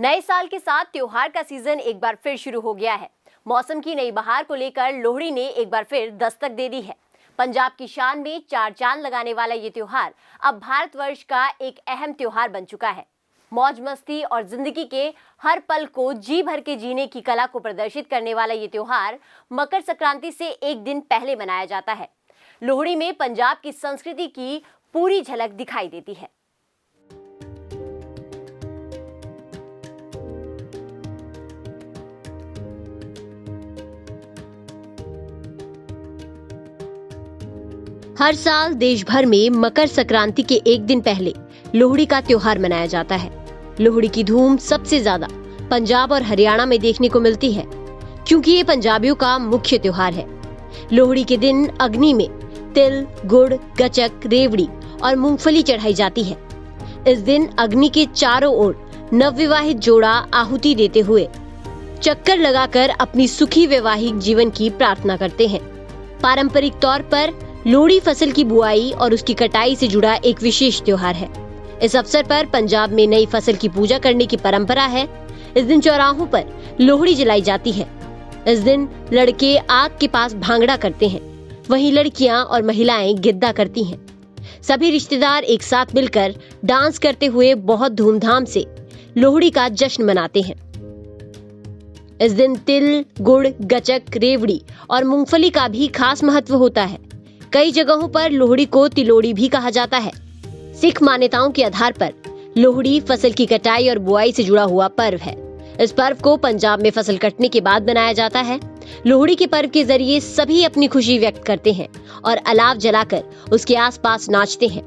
नए साल के साथ त्योहार का सीजन एक बार फिर शुरू हो गया है। मौसम की नई बहार को लेकर लोहड़ी ने एक बार फिर दस्तक दे दी है। पंजाब की शान में चार चांद लगाने वाला ये त्योहार अब भारतवर्ष का एक अहम त्योहार बन चुका है। मौज मस्ती और जिंदगी के हर पल को जी भर के जीने की कला को प्रदर्शित करने वाला ये त्योहार मकर संक्रांति से एक दिन पहले मनाया जाता है। लोहड़ी में पंजाब की संस्कृति की पूरी झलक दिखाई देती है। हर साल देश भर में मकर संक्रांति के एक दिन पहले लोहड़ी का त्योहार मनाया जाता है। लोहड़ी की धूम सबसे ज्यादा पंजाब और हरियाणा में देखने को मिलती है, क्योंकि ये पंजाबियों का मुख्य त्योहार है। लोहड़ी के दिन अग्नि में तिल, गुड़, गचक, रेवड़ी और मूंगफली चढ़ाई जाती है। इस दिन अग्नि के चारों ओर नवविवाहित जोड़ा आहुति देते हुए चक्कर लगाकर अपनी सुखी वैवाहिक जीवन की प्रार्थना करते हैं। पारंपरिक तौर पर लोहड़ी फसल की बुआई और उसकी कटाई से जुड़ा एक विशेष त्योहार है। इस अवसर पर पंजाब में नई फसल की पूजा करने की परंपरा है। इस दिन चौराहों पर लोहड़ी जलाई जाती है। इस दिन लड़के आग के पास भांगड़ा करते हैं, वहीं लड़कियां और महिलाएं गिद्दा करती हैं। सभी रिश्तेदार एक साथ मिलकर डांस करते हुए बहुत धूमधाम से लोहड़ी का जश्न मनाते हैं। इस दिन तिल, गुड़, गचक, रेवड़ी और मूंगफली का भी खास महत्व होता है। कई जगहों पर लोहड़ी को तिलोड़ी भी कहा जाता है। सिख मान्यताओं के आधार पर लोहड़ी फसल की कटाई और बुआई से जुड़ा हुआ पर्व है। इस पर्व को पंजाब में फसल कटने के बाद मनाया जाता है। लोहड़ी के पर्व के जरिए सभी अपनी खुशी व्यक्त करते हैं और अलाव जलाकर उसके आसपास नाचते हैं।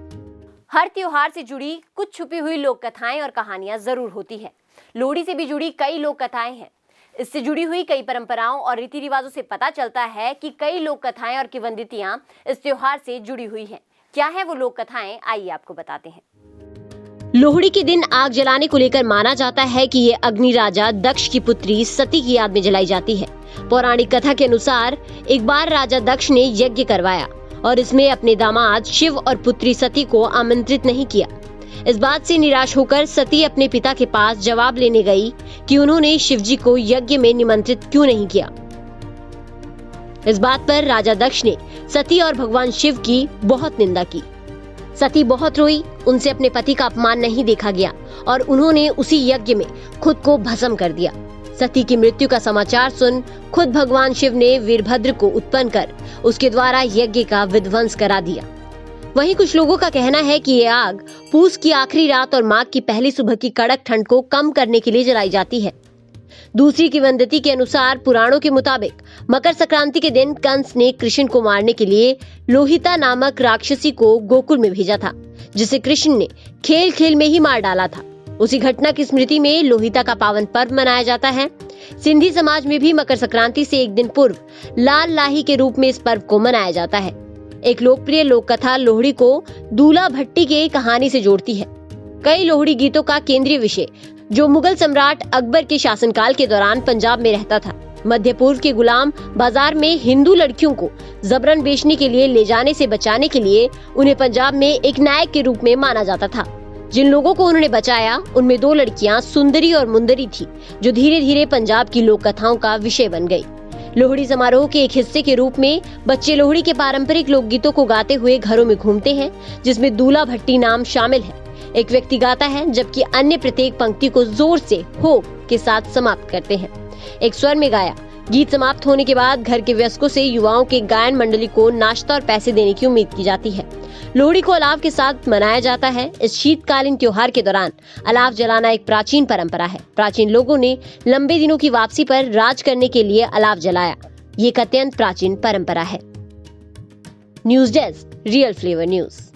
हर त्योहार से जुड़ी कुछ छुपी हुई लोक कथाएं और कहानियां जरूर होती है। लोहड़ी से भी जुड़ी कई लोक कथाएं हैं। इससे जुड़ी हुई कई परंपराओं और रीति रिवाजों से पता चलता है कि कई लोक कथाएं और किंवदंतियां इस त्योहार से जुड़ी हुई हैं। क्या है वो लोक कथाएं, आइए आपको बताते हैं। लोहड़ी के दिन आग जलाने को लेकर माना जाता है कि ये अग्नि राजा दक्ष की पुत्री सती की याद में जलाई जाती है। पौराणिक कथा के अनुसार एक बार राजा दक्ष ने यज्ञ करवाया और इसमें अपने दामाद शिव और पुत्री सती को आमंत्रित नहीं किया। इस बात से निराश होकर सती अपने पिता के पास जवाब लेने गई कि उन्होंने शिवजी को यज्ञ में निमंत्रित क्यों नहीं किया। इस बात पर राजा दक्ष ने सती और भगवान शिव की बहुत निंदा की। सती बहुत रोई, उनसे अपने पति का अपमान नहीं देखा गया और उन्होंने उसी यज्ञ में खुद को भस्म कर दिया। सती की मृत्यु का समाचार सुन खुद भगवान शिव ने वीरभद्र को उत्पन्न कर उसके द्वारा यज्ञ का विध्वंस करा दिया। वहीं कुछ लोगों का कहना है कि ये आग पूस की आखिरी रात और माघ की पहली सुबह की कड़क ठंड को कम करने के लिए जलाई जाती है। दूसरी किंवदंती के अनुसार पुराणों के मुताबिक मकर संक्रांति के दिन कंस ने कृष्ण को मारने के लिए लोहिता नामक राक्षसी को गोकुल में भेजा था, जिसे कृष्ण ने खेल खेल में ही मार डाला था। उसी घटना की स्मृति में लोहिता का पावन पर्व मनाया जाता है। सिंधी समाज में भी मकर संक्रांति से एक दिन पूर्व लाल लाही के रूप में इस पर्व को मनाया जाता है। एक लोकप्रिय लोक कथा लोहड़ी को दूल्हा भट्टी की कहानी से जोड़ती है। कई लोहड़ी गीतों का केंद्रीय विषय जो मुगल सम्राट अकबर के शासनकाल के दौरान पंजाब में रहता था। मध्य पूर्व के गुलाम बाजार में हिंदू लड़कियों को जबरन बेचने के लिए ले जाने से बचाने के लिए उन्हें पंजाब में एक नायक के रूप में माना जाता था। जिन लोगों को उन्होंने बचाया उनमें दो लड़कियां सुंदरी और मुंदरी थी, जो धीरे धीरे पंजाब की लोक कथाओं का विषय बन गयी। लोहड़ी समारोह के एक हिस्से के रूप में बच्चे लोहड़ी के पारंपरिक लोकगीतों को गाते हुए घरों में घूमते हैं, जिसमें दूल्हा भट्टी नाम शामिल है। एक व्यक्ति गाता है जबकि अन्य प्रत्येक पंक्ति को जोर से हो के साथ समाप्त करते हैं। एक स्वर में गाया। गीत समाप्त होने के बाद घर के वयस्कों से युवाओं के गायन मंडली को नाश्ता और पैसे देने की उम्मीद की जाती है। लोहड़ी को अलाव के साथ मनाया जाता है। इस शीतकालीन त्योहार के दौरान अलाव जलाना एक प्राचीन परंपरा है। प्राचीन लोगों ने लंबे दिनों की वापसी पर राज करने के लिए अलाव जलाया। ये एक अत्यंत प्राचीन परंपरा है। News desk, real flavour news.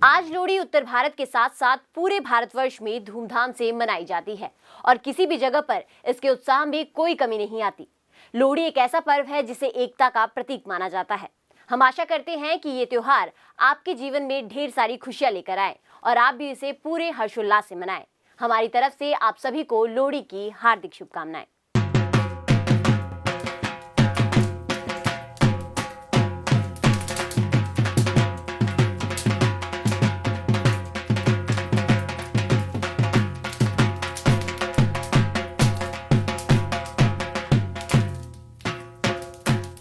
आज लोहड़ी उत्तर भारत के साथ साथ पूरे भारतवर्ष में धूमधाम से मनाई जाती है और किसी भी जगह पर इसके उत्साह में कोई कमी नहीं आती। लोहड़ी एक ऐसा पर्व है जिसे एकता का प्रतीक माना जाता है। हम आशा करते हैं कि ये त्योहार आपके जीवन में ढेर सारी खुशियां लेकर आए और आप भी इसे पूरे हर्षोल्लास से मनाएं। हमारी तरफ से आप सभी को लोहड़ी की हार्दिक शुभकामनाएं।